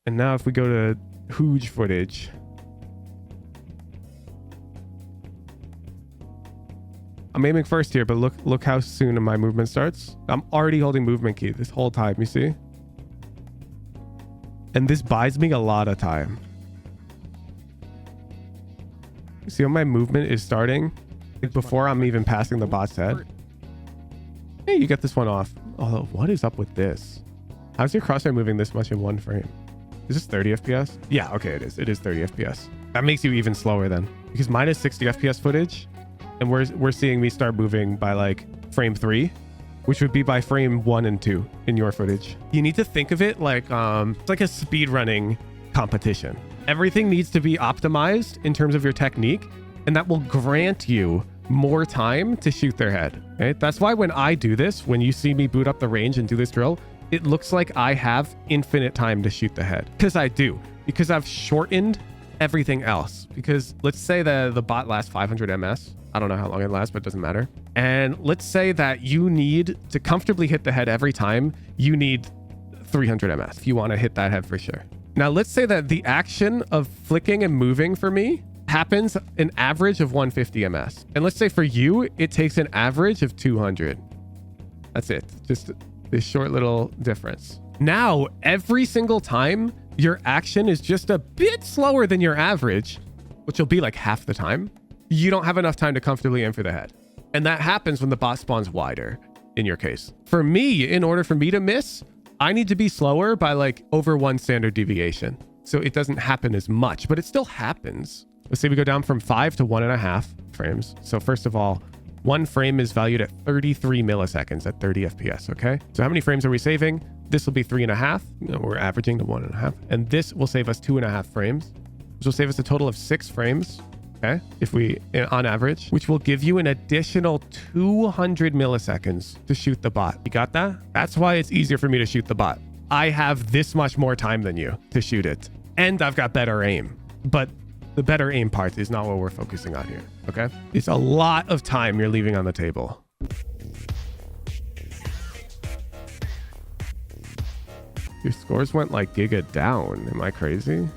And now if we go to huge footage, I'm aiming first here, but look how soon my movement starts. I'm already holding movement key this whole time, you see? And this buys me a lot of time. You see how my movement is starting? Like before I'm even passing the bot's head. Hey, you get this one off. Although, what is up with this? How's your crosshair moving this much in one frame? Is this 30 FPS? Yeah, okay, it is. It is 30 FPS. That makes you even slower then. Because mine is 60 FPS footage. And we're seeing me start moving by like frame 3, which would be by frame 1 and 2 in your footage. You need to think of it like it's like a speed running competition. Everything needs to be optimized in terms of your technique, and that will grant you more time to shoot their head. Right? That's why when I do this, when you see me boot up the range and do this drill, it looks like I have infinite time to shoot the head. Because I do. Because I've shortened everything else. Because let's say that the bot lasts 500 ms. I don't know how long it lasts, but it doesn't matter. And let's say that you need to comfortably hit the head every time, you need 300 ms if you want to hit that head for sure. Now, let's say that the action of flicking and moving for me happens an average of 150 ms. And let's say for you, it takes an average of 200. That's it. Just this short little difference. Now, every single time your action is just a bit slower than your average, which will be like half the time, you don't have enough time to comfortably aim for the head. And that happens when the bot spawns wider in your case. For me, in order for me to miss, I need to be slower by like over 1 standard deviation. So it doesn't happen as much, but it still happens. Let's say we go down from 5 to 1.5 frames. So first of all, 1 frame is valued at 33 milliseconds at 30 FPS, okay? So how many frames are we saving? This will be 3.5. No, we're averaging to 1.5. And this will save us 2.5 frames, which will save us a total of 6 frames. Okay, if we on average, which will give you an additional 200 milliseconds to shoot the bot. You got that? That's why it's easier for me to shoot the bot. I have this much more time than you to shoot it, and I've got better aim. But the better aim part is not what we're focusing on here. Okay, it's a lot of time you're leaving on the table. Your scores went like giga down. Am I crazy?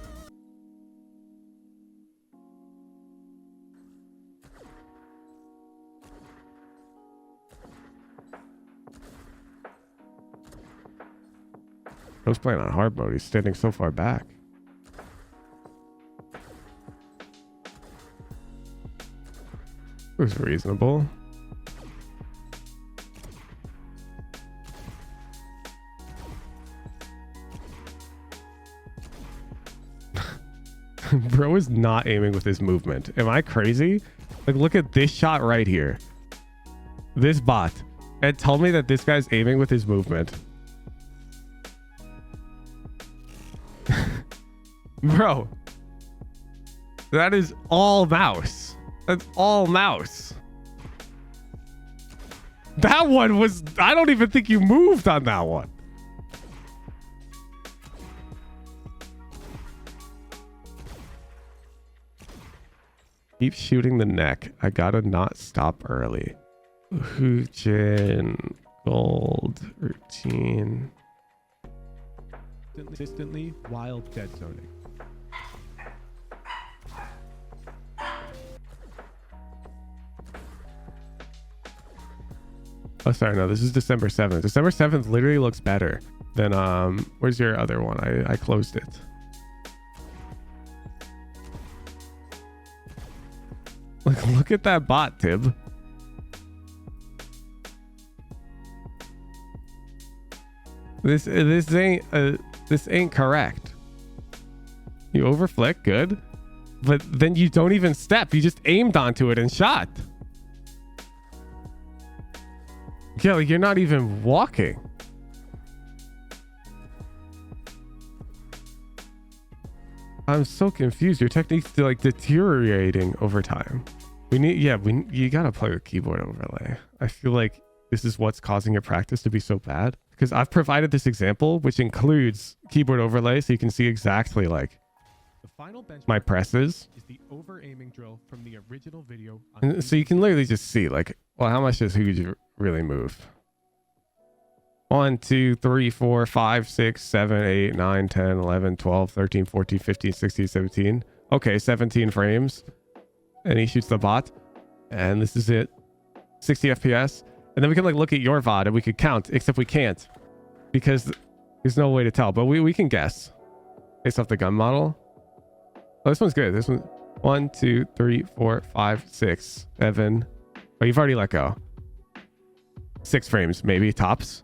I was playing on hard mode. He's standing so far back. It was reasonable. Bro is not aiming with his movement. Am I crazy? Like, look at this shot right here. This bot. It told me that this guy's aiming with his movement. Bro, that is all mouse. That's all mouse. That one was, I don't even think you moved on that one. Keep shooting the neck. I gotta not stop early. Hoojin, gold, routine. Consistently wild dead zoning. Oh, sorry, no, this is December 7th. December 7th literally looks better than, where's your other one? I closed it. Look at that bot, Tib. This ain't correct. You overflick, good. But then you don't even step. You just aimed onto it and shot. Yeah, like you're not even walking. I'm so confused. Your technique's like deteriorating over time. You gotta play with keyboard overlay. I feel like this is what's causing your practice to be so bad. Because I've provided this example, which includes keyboard overlay, so you can see exactly like the final bench my presses. Is the over aiming drill from the original video. And so you can literally just see like, well, how much does Huge really move? 1, 2, 3, 4, 5, 6, 7, 8, 9, 10, 11, 12, 13, 14, 15, 16, 17. Okay, 17 frames. And he shoots the bot. And this is it. 60 FPS. And then we can like look at your VOD and we could count, except we can't. Because there's no way to tell. But we can guess. Based off the gun model. Oh, this one's good. This one. 1, 2, 3, 4, 5, 6, 7. Oh, you've already let go. 6 frames, maybe, tops.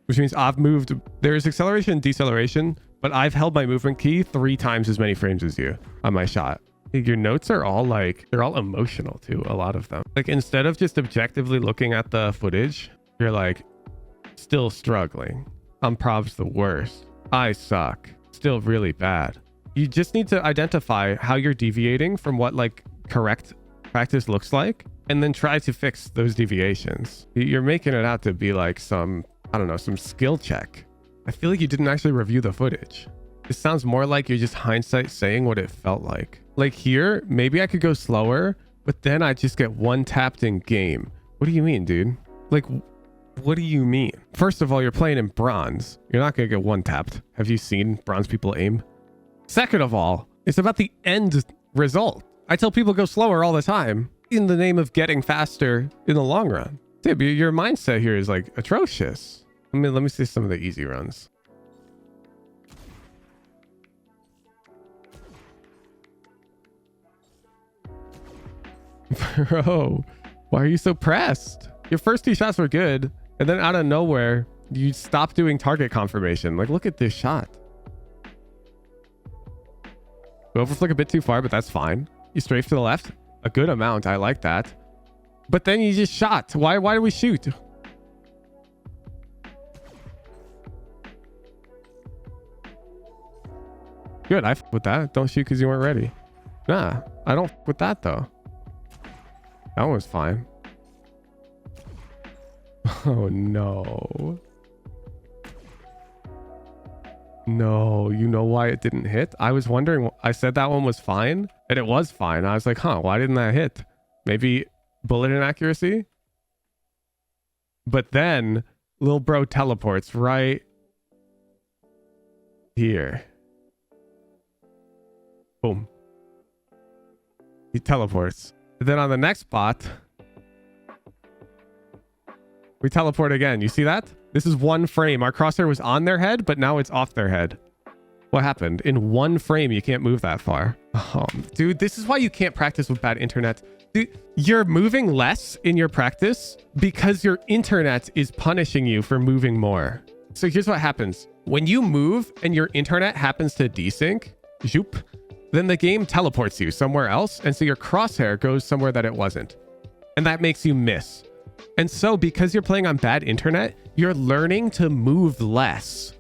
Which means I've moved. There's acceleration and deceleration, but I've held my movement key 3 times as many frames as you on my shot. Your notes are all like, they're all emotional too, a lot of them. Like instead of just objectively looking at the footage, you're like, still struggling. Prob's the worst. I suck. Still really bad. You just need to identify how you're deviating from what like correct practice looks like, and then try to fix those deviations. You're making it out to be like some, I don't know, some skill check. I feel like you didn't actually review the footage. It sounds more like you're just hindsight saying what it felt like. Like here, maybe I could go slower, but then I just get one tapped in game. What do you mean, dude? Like, what do you mean? First of all, you're playing in bronze. You're not gonna get one tapped. Have you seen bronze people aim? Second of all, it's about the end result. I tell people go slower all the time in the name of getting faster in the long run. Tib, your mindset here is like atrocious. Let me see some of the easy runs. Bro, why are you so pressed? Your first 2 shots were good, and then out of nowhere, you stopped doing target confirmation. Like, look at this shot. We overflick a bit too far, but that's fine. You strafe to the left. A good amount. I like that. But then you just shot. Why do we shoot? Good. I f with that. Don't shoot because you weren't ready. Nah, I don't f with that though. That one was fine. Oh no. No, you know why it didn't hit? I was wondering. I said that one was fine, and it was fine. I was like, huh, why didn't that hit? Maybe bullet inaccuracy? But then little bro teleports right here. Boom. He teleports. Then on the next spot, we teleport again. You see that? This is 1 frame. Our crosshair was on their head, but now it's off their head. What happened? In 1 frame, you can't move that far. Dude, this is why you can't practice with bad internet. Dude, you're moving less in your practice because your internet is punishing you for moving more. So here's what happens. When you move and your internet happens to desync, zoop, then the game teleports you somewhere else. And so your crosshair goes somewhere that it wasn't. And that makes you miss. And so because you're playing on bad internet, you're learning to move less.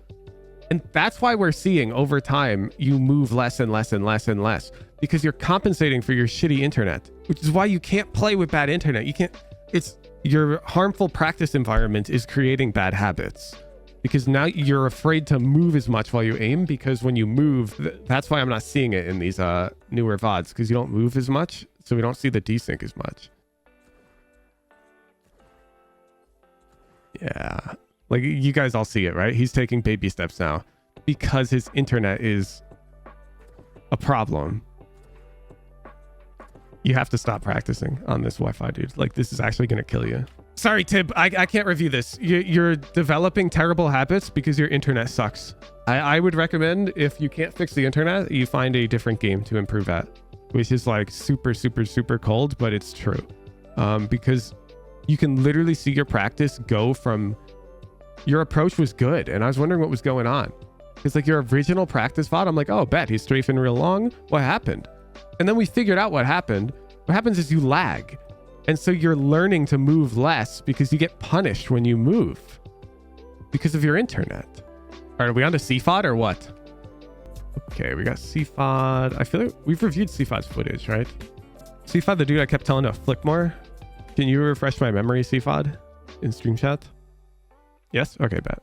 And that's why we're seeing over time, you move less and less and less and less because you're compensating for your shitty internet, which is why you can't play with bad internet. You can't, it's your harmful practice environment is creating bad habits because now you're afraid to move as much while you aim because when you move, that's why I'm not seeing it in these newer VODs because you don't move as much. So we don't see the desync as much. Yeah. Like you guys all see it, right? He's taking baby steps now because his internet is a problem. You have to stop practicing on this Wi-Fi, dude. Like this is actually going to kill you. Sorry, Tib. I can't review this. You're developing terrible habits because your internet sucks. I would recommend if you can't fix the internet, you find a different game to improve at, which is like super, super, super cold, but it's true. Because you can literally see your practice go from your approach was good. And I was wondering what was going on. It's like your original practice VOD. I'm like, oh, bet he's strafing real long. What happened? And then we figured out what happened. What happens is you lag. And so you're learning to move less because you get punished when you move because of your internet. All right, are we on to CFOD or what? Okay, we got CFOD. I feel like we've reviewed CFOD's footage, right? CFOD, the dude I kept telling to flick more. Can you refresh my memory, CFOD, in stream chat? Yes? Okay, bet.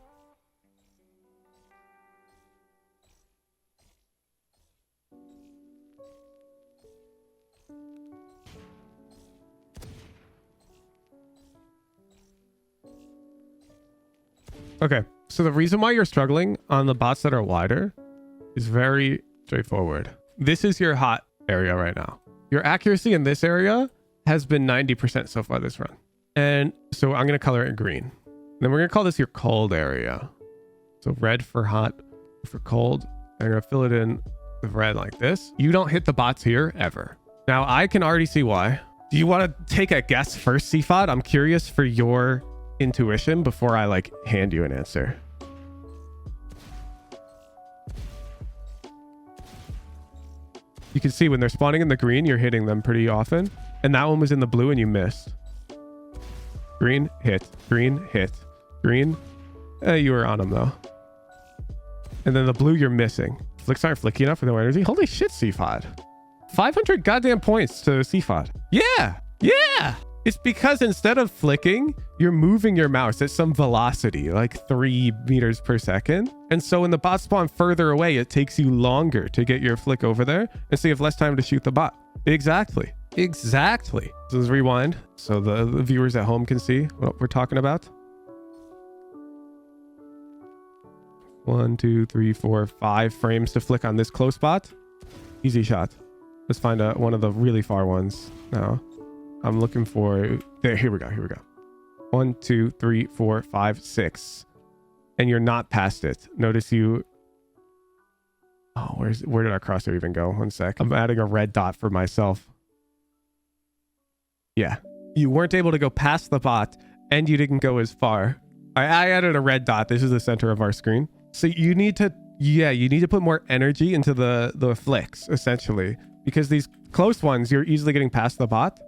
Okay, so the reason why you're struggling on the bots that are wider is very straightforward. This is your hot area right now. Your accuracy in this area has been 90% so far this run. And so I'm going to color it green. Then we're going to call this your cold area. So red for hot, for cold. I'm going to fill it in with red like this. You don't hit the bots here ever. Now I can already see why. Do you want to take a guess first, FODD? I'm curious for your intuition before I like hand you an answer. You can see when they're spawning in the green, you're hitting them pretty often. And that one was in the blue and you missed. Green, hit, green, hit, green. You were on them though. And then the blue you're missing. Flicks aren't flicky enough for no energy. Holy shit, FODD. 500 goddamn points to FODD. Yeah, yeah. It's because instead of flicking, you're moving your mouse at some velocity, like 3 meters per second. And so when the bots spawn further away, it takes you longer to get your flick over there. And so you have less time to shoot the bot. Exactly. Exactly. So let's rewind so the viewers at home can see what we're talking about. 1, 2, 3, 4, 5 frames to flick on this close spot. Easy shot. Let's find one of the really far ones now. I'm looking for there. Here we go. Here we go. 1, 2, 3, 4, 5, 6. And you're not past it. Notice you. Oh, where did our crosshair even go? 1 sec. I'm adding a red dot for myself. Yeah. You weren't able to go past the bot and you didn't go as far. I added a red dot. This is the center of our screen. So you need to, you need to put more energy into the flicks, essentially. Because these close ones, you're easily getting past the bot.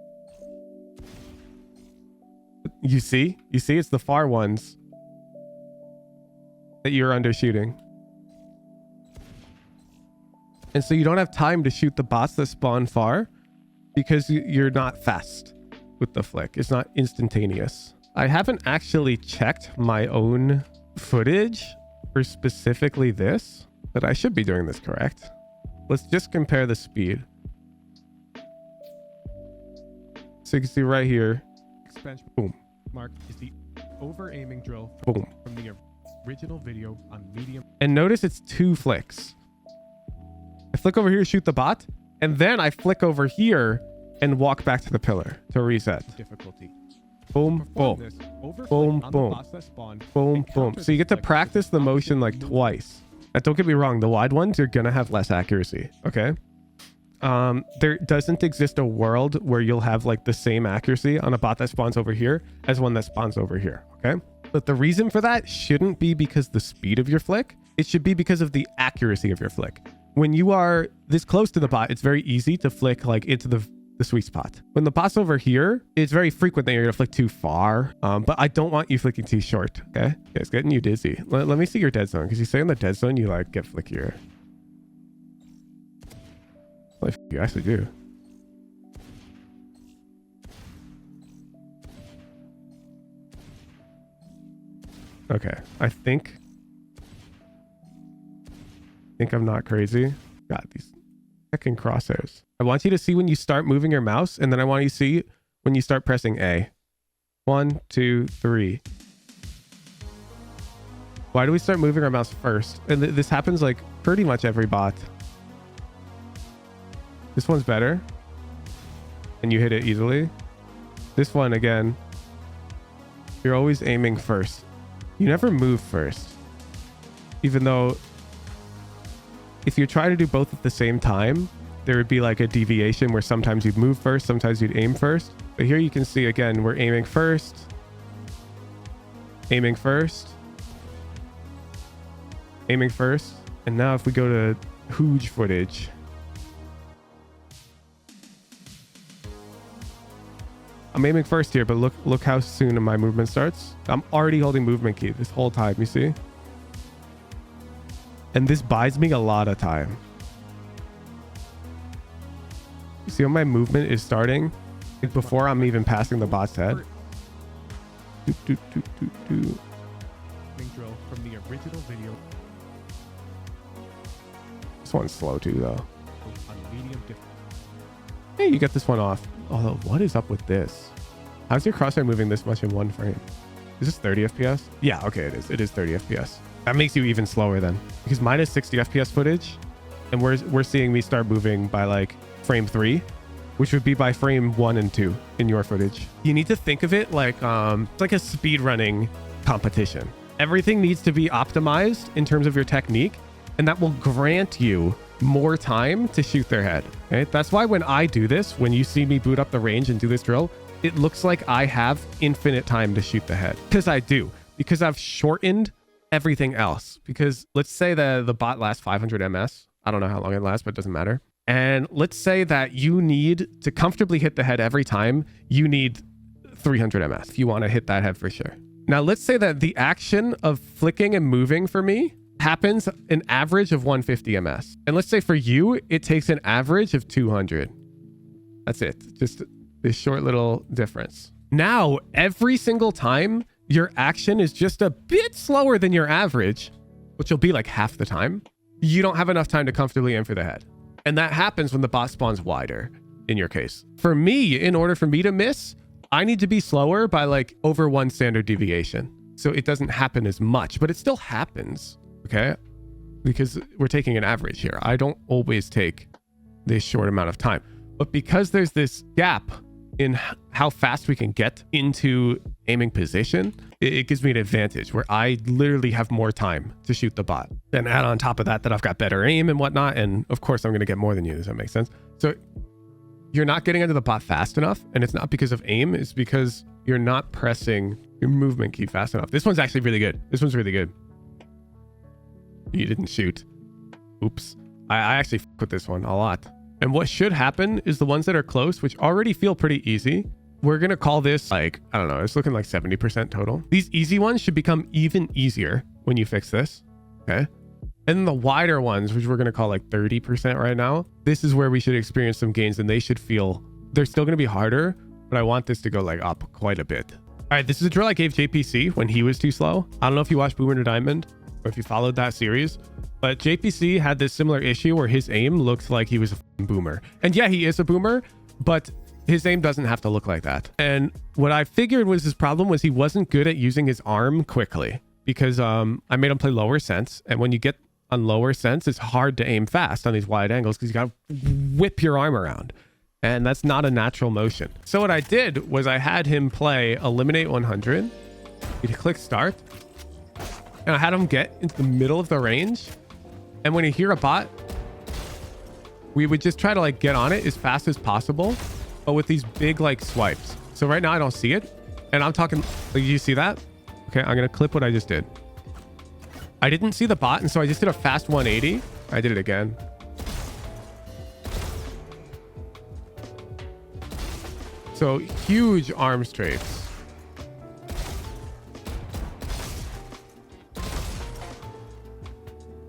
You see? It's the far ones that you're undershooting. And so you don't have time to shoot the bots that spawn far because you're not fast with the flick. It's not instantaneous. I haven't actually checked my own footage for specifically this, but I should be doing this correct. Let's just compare the speed. So you can see right here. Expansion. Boom. Mark is the over-aiming drill. Boom. From the original video on medium. And notice it's 2 flicks. I flick over here, shoot the bot, and then I flick over here and walk back to the pillar to reset. Difficulty. Boom, boom. Boom, boom. Boom, boom. So you get to practice the motion like twice. And don't get me wrong, the wide ones, you're going to have less accuracy. Okay. There doesn't exist a world where you'll have like the same accuracy on a bot that spawns over here as one that spawns over here. Okay. But the reason for that shouldn't be because the speed of your flick. It should be because of the accuracy of your flick. When you are this close to the bot, it's very easy to flick like into the sweet spot. When the bot's over here, it's very frequent that you're gonna flick too far. But I don't want you flicking too short. Okay. Yeah, it's getting you dizzy. Let me see your dead zone. Because you say in the dead zone, you like get flickier. Well, you actually do. Okay. I think I'm not crazy. God, these fucking crosshairs. I want you to see when you start moving your mouse, and then I want you to see when you start pressing A. 1, 2, 3. Why do we start moving our mouse first? And this happens like pretty much every bot. This one's better. And you hit it easily. This one, again, you're always aiming first. You never move first. Even though if you try to do both at the same time, there would be like a deviation where sometimes you'd move first, sometimes you'd aim first. But here you can see, again, we're aiming first, aiming first, aiming first. And now if we go to huge footage, I'm aiming first here, but look how soon my movement starts. I'm already holding movement key this whole time, you see? And this buys me a lot of time. You see how my movement is starting before I'm even passing the bot's head? From the original video. This one's slow too, though. Hey, you get this one off. Although, what is up with this? How's your crosshair moving this much in 1 frame? Is this 30 FPS? Yeah, okay, it is. It is 30 FPS. That makes you even slower then, because mine is 60 FPS footage, and we're seeing me start moving by like frame 3, which would be by frame 1 and 2 in your footage. You need to think of it like it's like a speed running competition. Everything needs to be optimized in terms of your technique, and that will grant you more time to shoot their head. Okay? That's why when I do this, when you see me boot up the range and do this drill, it looks like I have infinite time to shoot the head. Because I do. Because I've shortened everything else. Because let's say that the bot lasts 500 ms. I don't know how long it lasts, but it doesn't matter. And let's say that you need to comfortably hit the head every time, you need 300 ms if you want to hit that head for sure. Now, let's say that the action of flicking and moving for me happens an average of 150 ms. And let's say for you, it takes an average of 200. That's it. Just this short little difference. Now, every single time your action is just a bit slower than your average, which will be like half the time, you don't have enough time to comfortably aim for the head. And that happens when the bot spawns wider in your case. For me, in order for me to miss, I need to be slower by like over 1 standard deviation. So it doesn't happen as much, but it still happens. Okay, because we're taking an average here. I don't always take this short amount of time, but because there's this gap in how fast we can get into aiming position, it gives me an advantage where I literally have more time to shoot the bot. Then add on top of that I've got better aim and whatnot, and of course I'm going to get more than you. Does that make sense? So you're not getting into the bot fast enough, and it's not because of aim, it's because you're not pressing your movement key fast enough. This one's actually really good. This one's really good. You didn't shoot. Oops. I actually f with this one a lot. And what should happen is the ones that are close, which already feel pretty easy, we're going to call this like, I don't know, it's looking like 70% total. These easy ones should become even easier when you fix this. Okay. And then the wider ones, which we're going to call like 30% right now, this is where we should experience some gains, and they should feel, they're still going to be harder, but I want this to go like up quite a bit. All right. This is a drill I gave JPC when he was too slow. I don't know if you watched Boomer to Diamond, or if you followed that series, but JPC had this similar issue where his aim looked like he was a boomer. And yeah, he is a boomer, but his aim doesn't have to look like that. And what I figured was his problem was he wasn't good at using his arm quickly, because I made him play lower sense. And when you get on lower sense, it's hard to aim fast on these wide angles because you got to whip your arm around. And that's not a natural motion. So what I did was I had him play Eliminate 100. He'd click start. And I had him get into the middle of the range. And when you hear a bot, we would just try to like get on it as fast as possible, but with these big like swipes. So right now I don't see it. And I'm talking, like, you see that? Okay, I'm going to clip what I just did. I didn't see the bot, and so I just did a fast 180. I did it again. So huge arm strafes.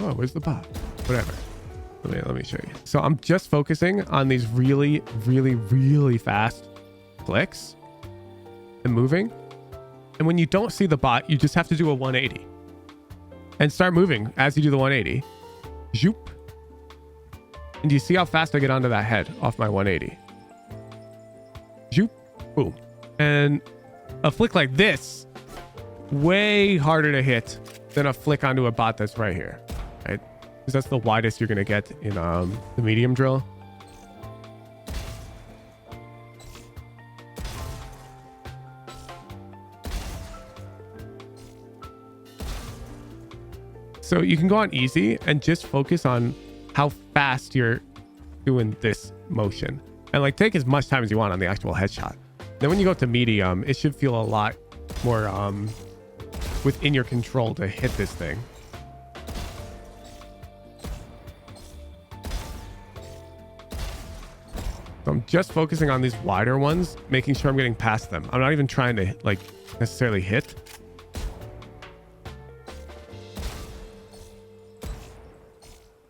Oh, where's the bot? Whatever. Let me show you. So I'm just focusing on these really, really, really fast clicks and moving. And when you don't see the bot, you just have to do a 180 and start moving as you do the 180. Zoop. And do you see how fast I get onto that head off my 180? Zoop. Boom. And a flick like this, way harder to hit than a flick onto a bot that's right here. Right? Because that's the widest you're going to get in the medium drill. So you can go on easy and just focus on how fast you're doing this motion. And like take as much time as you want on the actual headshot. Then when you go to medium, it should feel a lot more within your control to hit this thing. So I'm just focusing on these wider ones, making sure I'm getting past them. I'm not even trying to like necessarily hit.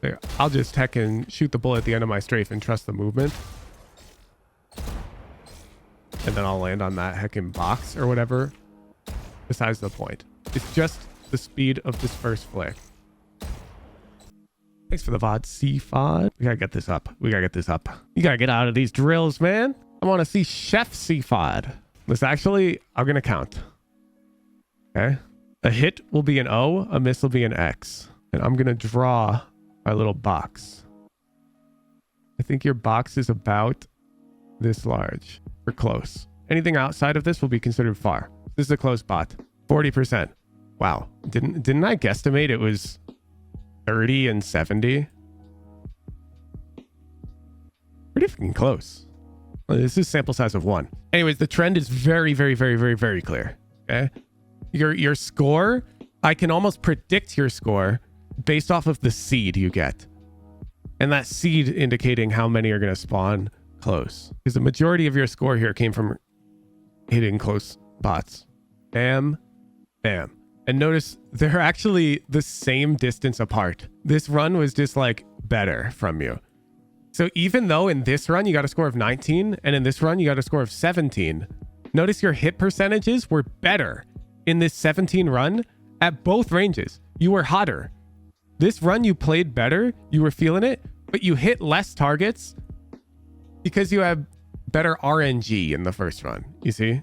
There, I'll just heckin' shoot the bullet at the end of my strafe and trust the movement. And then I'll land on that heckin' box or whatever. Besides the point. It's just the speed of this first flick. Thanks for the VOD, CFOD. We gotta get this up. We gotta get this up. You gotta get out of these drills, man. I want to see Chef CFOD. Let's actually, I'm gonna count. Okay. A hit will be an O, a miss will be an X. And I'm going to draw our little box. I think your box is about this large. We're close. Anything outside of this will be considered far. This is a close bot. 40%. Wow. Didn't I guesstimate it was 30 and 70? Pretty freaking close. Well, this is sample size of 1. Anyways, the trend is very, very, very, very, very clear. Okay. Your score, I can almost predict your score based off of the seed you get. And that seed indicating how many are going to spawn close. Because the majority of your score here came from hitting close bots. Bam, bam. And notice they're actually the same distance apart. This run was just like better from you. So even though in this run you got a score of 19 and in this run you got a score of 17, notice your hit percentages were better in this 17 run at both ranges. You were hotter. This run you played better, you were feeling it, but you hit less targets because you have better RNG in the first run. You see?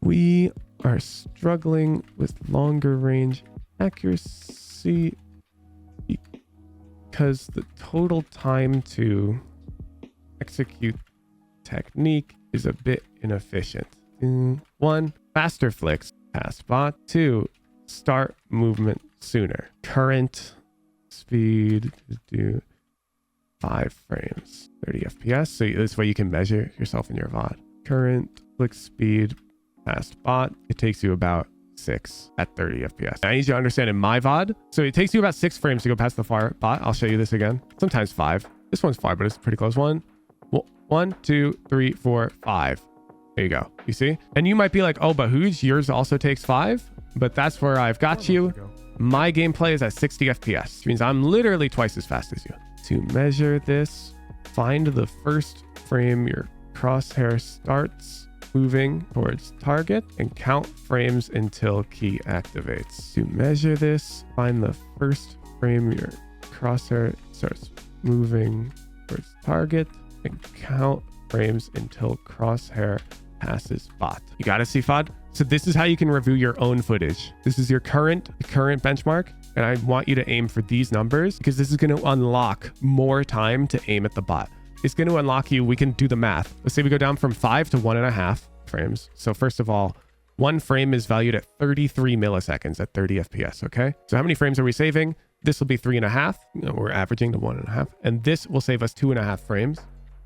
We are struggling with longer range accuracy because the total time to execute technique is a bit inefficient. 1, faster flicks past bot. 2, start movement sooner. Current speed to do 5 frames, 30 FPS. So this way you can measure yourself in your VOD. Current flick speed past bot, it takes you about 6 at 30 FPS. I need you to understand in my VOD, so it takes you about 6 frames to go past the far bot. I'll show you this again. Sometimes 5. This one's 5, but it's pretty close. 1, 2, 3, 4, 5. There you go. You see? And you might be like, oh, but whose yours also takes 5? But that's where I've got you. My gameplay is at 60 FPS, which means I'm literally twice as fast as you. To measure this, find the first frame your crosshair starts moving towards target and count frames until key activates. To measure this, find the first frame your crosshair starts moving towards target and count frames until crosshair passes bot. You got to see FODD? So this is how you can review your own footage. This is your current benchmark. And I want you to aim for these numbers because this is going to unlock more time to aim at the bot. It's going to unlock you. We can do the math. Let's say we go down from 5 to 1.5 frames. So first of all, 1 frame is valued at 33 milliseconds at 30 FPS. Okay. So how many frames are we saving? This will be 3.5. We're averaging to 1.5. And this will save us 2.5 frames,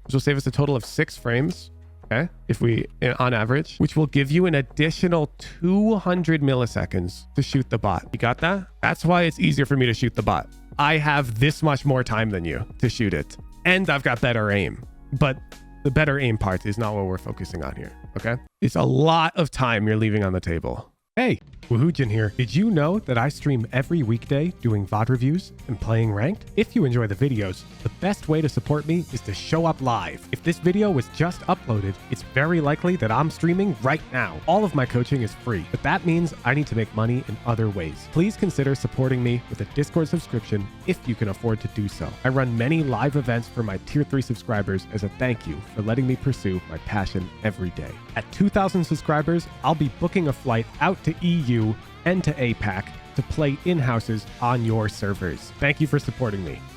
which will save us a total of 6 frames. Okay, if we on average, which will give you an additional 200 milliseconds to shoot the bot. You got that? That's why it's easier for me to shoot the bot. I have this much more time than you to shoot it, and I've got better aim. But the better aim part is not what we're focusing on here. Okay, it's a lot of time you're leaving on the table. Hey, Woohoojin here. Did you know that I stream every weekday doing VOD reviews and playing ranked? If you enjoy the videos, the best way to support me is to show up live. If this video was just uploaded, it's very likely that I'm streaming right now. All of my coaching is free, but that means I need to make money in other ways. Please consider supporting me with a Discord subscription if you can afford to do so. I run many live events for my tier 3 subscribers as a thank you for letting me pursue my passion every day. At 2,000 subscribers, I'll be booking a flight out to EU and to APAC to play in-houses on your servers. Thank you for supporting me.